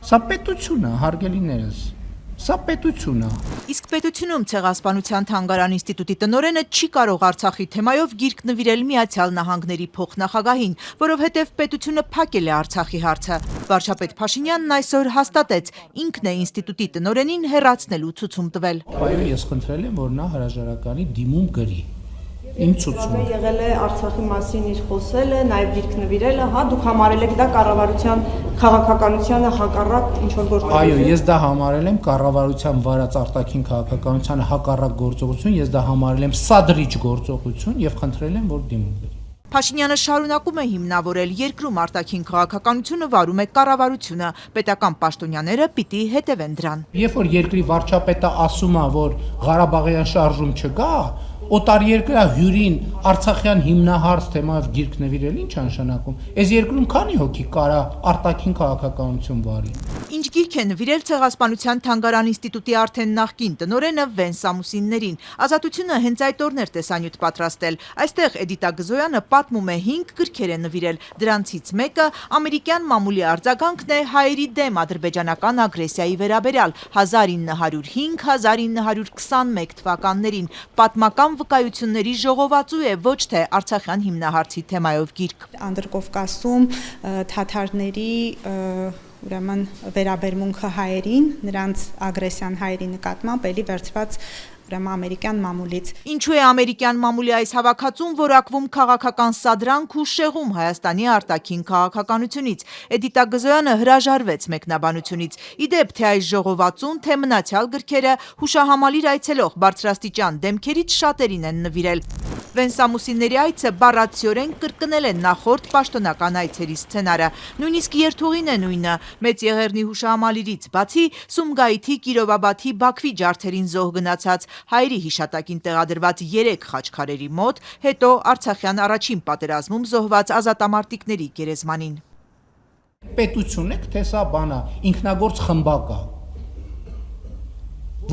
Սա պետություն է, հարգելիներս։ Սա պետություն է։ Իսկ պետությունում Ցեղասպանության թանգարան ինստիտուտի տնօրենը չի կարող Արցախի թեմայով գիրք նվիրել Միացյալ Նահանգների փոխնախագահին, որովհետև պետությունը փակել է Արցախի հարցը։ Վարչապետ Փաշինյանն այսօր հաստատեց, ինքն է ինստիտուտի տնօրենին հեռացնելու ցուցում տվել։ Այո, ես խնդրել եմ, որ նա հրաժարականի դիմում գրի։ Իմ ցուցումը եղել է Արցախի մասին իր խոսելը, նաև գիրք նվիրելը, հա, դուք համարել եք դա կառավարության քաղաքականությանը հակառակ ինչ-որ գործողություն։ Այո, ես դա համարել եմ կառավարության վարած արտաքին քաղաքականությանը հակառակ գործողություն, ես դա համարել եմ սադրիչ գործողություն եւ խնդրել եմ, որ դիմում գրի։ Փաշինյանը շարունակում է հիմնավորել երկրում արտաքին քաղաքականությունը վարում է կառավարությունը, պետական պաշտոնյաները պիտի հետևեն դրան։ Երբ որ երկրի վարչապետը ասում է, որ Ղարաբաղյան շարժում չկա, օտարերկրյա հյուրին Արցախյան հիմնահարց թեմայով գիրք նվիրել ինչ նշանակում։ Այս երկրում քանի հոգի կարա արտաքին քաղաքականություն վարի։ Ինչ գիրք է նվիրել Ցեղասպանության թանգարան ինստիտուտի արդեն նախկին տնօրենը Վեն Սամուսիններին։ Ազատությունը հենց այդ օրն էր տեսանյութ պատրաստել։ Այստեղ Էդիտա Գզոյանը պատմում է 5 գրքեր է նվիրել։ Դրանցից մեկը ամերիկյան մամուլի արձագանքն է հայերի դեմ ադրբեջանական ագրեսիայի վերաբերյալ 1905-1921 թվականներին։ Պատմական վկայությունների ժողովածու է, ոչ թե Արցախյան հիմնահարցի թեմայով գիրք։ Անդրկովկասում թաթարների ուրեմն վերաբերմունքը հայերին, նրանց ագրեսիան հայերի նկատմամբ էլի վերցված ուրեմն ամերիկյան մամուլից։ Ինչու է ամերիկյան մամուլի այս հավաքածուն որակվում քաղաքական սադրանք ու շեղում Հայաստանի արտաքին քաղաքականությունից։ Էդիտա Գզոյանը հրաժարվեց մեկնաբանությունից։ Իդեպ թե այս ժողովածուն, թե մնացյալ գրքերը հուշահամալիր այցելող բարձրաստիճան դեմքերից շատերին են նվիրել։ Վեն Սամուսինների այցը բառացիորեն կրկնել է նախորդ պաշտոնական այցերի սցենարը։ Նույնիսկ երթուղին է նույնը։ Մեծ Եղեռնի հուշահամալիրից բացի Սումգայիթի, Կիրովաբադի, Բաքվի ջարդերին զոհ գնացած հայերի հիշատակին տեղադրված 3 խաչքարերի մոտ, հետո Արցախյան առաջին պատերազմում զոհված ազատամարտիկների գերեզմանին։ Պետություն եք, թե սա բանա, ինքնագործ խմբակ է,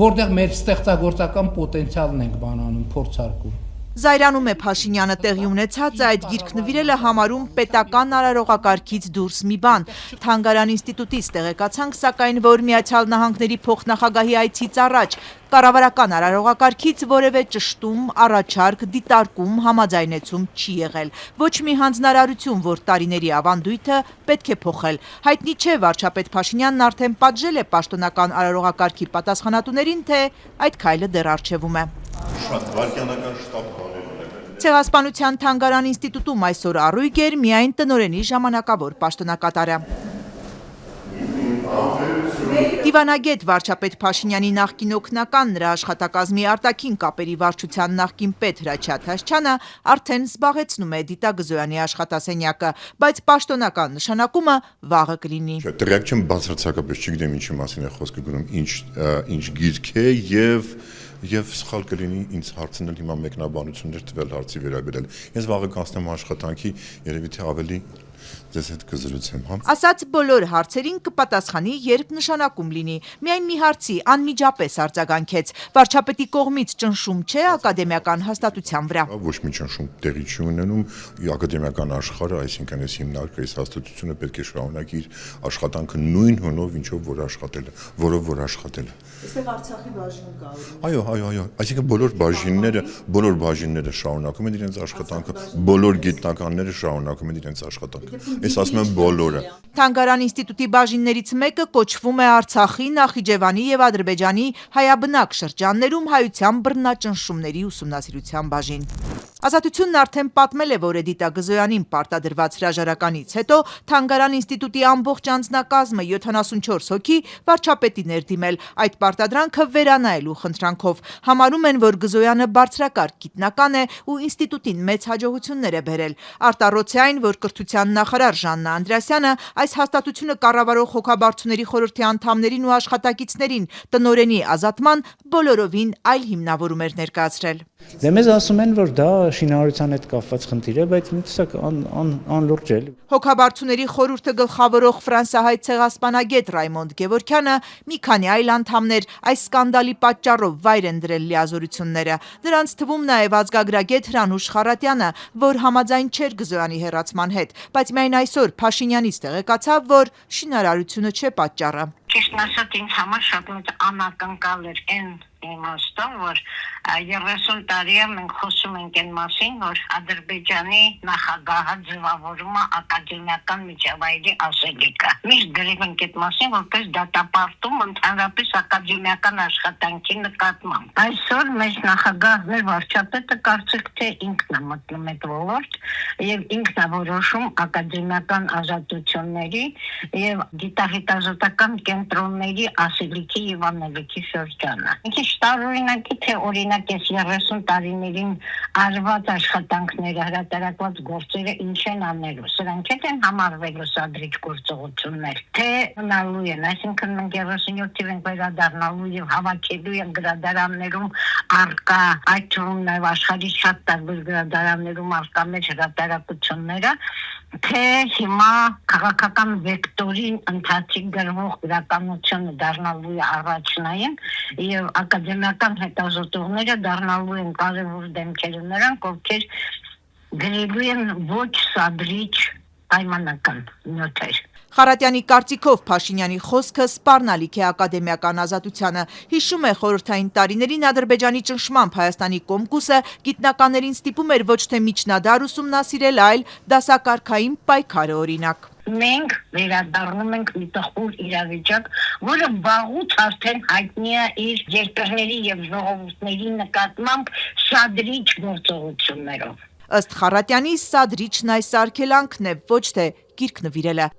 որտեղ մեր ստեղծագործական պոտենցիալն ենք բանանում, փորձարկում։ Զայրանում է Փաշինյանը տեղի ունեցած այդ գիրք նվիրելը համարում պետական արարողակարգից դուրս մի բան։ Թանգարան ինստիտուտից տեղեկացանք, սակայն, որ Միացյալ Նահանգների փոխնախագահի այցից առաջ կառավարական արարողակարգից որևէ ճշտում, առաջարկ, դիտարկում, համաձայնեցում չի եղել։ Ոչ մի հանձնարարություն, որ տարիների ավանդույթը պետք է փոխել։ Հայտնի չէ վարչապետ Փաշինյանն արդեն պատժել է պաշտոնական արարողակարգի պատասխանատուներին, թե այդ քայլը դեռ առջևում է։ Շատ վարքյանական շտապ բաներ։ Ցեղասպանության թանգարան ինստիտուտում այսօր առույգ էր միայն տնօրենի ժամանակավոր պաշտոնակատարը։ Դիվանագետ վարչապետ Փաշինյանի նախկին օգնական, նրա աշխատակազմի արտաքին կապերի վարչության նախկին պետ Հրաչյա Թաշչյանը արդեն զբաղեցնում է Էդիտա Գզոյանի աշխատասենյակը, բայց պաշտոնական նշանակումը վաղը կլինի։ Տեղյակ չեմ բացարձակապես չգիտեմ ինչի մասին է խոսքը գնում, ինչ գիրք է եւ սխալ կլինի ինձ հարցնել հիմա մեկնաբանություններ տվել հարցի վերաբերյալ։ Ես վաղը կանցնեմ աշխատանքի, երևի թե ավելի ձեզ հետ կզրուցեմ, հա։ Ասած բոլոր հարցերին կպատասխանի, երբ նշանակում լինի։ Միայն մի հարցի անմիջապես արձագանքեց. վարչապետի կողմից ճնշում չէ ակադեմիական հաստատության վրա։ Ոչ մի ճնշում տեղի չի ունենում, ակադեմիական աշխարհը, այսինքն այս հիմնարկը, այս հաստատությունը պետք է շարունակի իր աշխատանքը նույն հոնով, ինչով որ աշխատել է, որով որ աշխատել է։ Այստեղ Արցախի բաժին կա։ Այո, այսինքն բոլոր բաժինները շարունակում են իրենց աշխատանքը, բոլոր գիտնականները շարունակում են իրենց աշխատանքը։ Ես ասում եմ բոլորը։ Թանգարան ինստիտուտի բաժիններից մեկը կոչվում է Արցախի, Նախիջևանի եւ Ադրբեջանի հայաբնակ շրջաններում հայության բռնաճնշումների ուսումնասիրության բաժին։ Ազատությունն արդեն պատմել է, որ Էդիտա Գզոյանին պարտադրված հրաժարականից հետո Թանգարան ինստիտուտի ամբողջ անձնակազմը 74 հոգի վարչապետի ներդիմել այդ պարտադրանքը վերանայելու խնդրանքով։ Համարում են, որ Գզոյանը բարձրակարգ գիտնական է ու ինստիտուտին մեծ հաջողություններ է բերել։ Արտառոց է այն, որ կրթության նախարար Ժաննա Անդրեասյանը այս հաստատությունը կառավարող հոգաբարձուների խորհրդի անդամներին ու աշխատակիցներին տնօրենի ազատման բոլորովին այլ հիմնավորում էր ներկայացրել։ Դե մեզ ասում են, որ դա շինարարության հետ կապված խնդիր է, բայց միտսակ անլուրջ է։ Հոգաբարձուների խորհուրդը գլխավորող ֆրանսահայ ցեղասպանագետ Ռայմոնդ Գևորգյանը մի քանի այլ անդամներ այս սկանդալի պատճառով վայր են դրել լիազորությունները։ Դրանց թվում նաև ազգագրագետ Հրանուշ Խարատյանը, որ համաձայն չէր Գզոյանի հեռացման հետ, բայց միայն այսօր Փաշինյանից տեղեկացավ, որ շինարարությունը չէ պատճառը։ Ճիշտն ասած, ինձ համար շատ մեծ անակնկալ էր այն իմաստով, որ 30 տարի է մենք խոսում ենք այն մասին, որ Ադրբեջանի նախագահը ձևավորում է ակադեմիական միջավայրի ասելիքը։ Միշտ գրել ենք այդ մասին, որպես դատապարտում ընդհանրապես ակադեմիական աշխատանքի նկատմամբ։ Այսօր մեր նախագահն է վարչապետը կարծեք թե ինքն է մտնում այդ ոլորտ եւ ինքն է որոշում ակադեմիական ազատությունների եւ գիտահետազոտական կենտրոնների ասելիքի եւ անելիքի շրջանը։ Ինչ տարօրինակ է, թե օրինակ այս 30 տարիներին արված աշխատանքները, հրատարակված գործերը ինչ են անելու։ Սրանք չեն համարվելու սադրիչ գործողություններ, թե մնալու են, այսինքն մենք 37 թիվ ենք վերադառնալու եւ հավաքելու են գրադարաններում արկա, այդ թվում նաեւ աշխարհի շատ տարբեր գրադարաններում արկա մեր հրատարակությունները, թե հիմա քաղաքական վեկտորին ընթացիկ գրվող գրականությունը դառնալու է առաջնային եւ ակադեմիական հետազոտողները դառնալու են կարևոր դեմքերը նրանք, ովքեր գրելու են ոչ սադրիչ պայմանական նյութեր։ Խարատյանի կարծիքով Փաշինյանի խոսքը սպառնալիք է ակադեմիական ազատությանը։ Հիշում է խորհրդային տարիներին Ադրբեջանի ճնշմամբ Հայաստանի Կոմկուսը գիտնականներին ստիպում էր ոչ թե միջնադար ուսումնասիրել, այլ դասակարգային պայքարը օրինակ։ Մենք վերադառնում ենք մի տխուր իրավիճակ, որը վաղուց արդեն հայտնի է իր երկրների եւ ժողովուրդների նկատմամբ սադրիչ գործողություններով։ Ըստ Խարատյանի սադրիչն այս արգելանքն է, ոչ թե գիրք նվիրելը։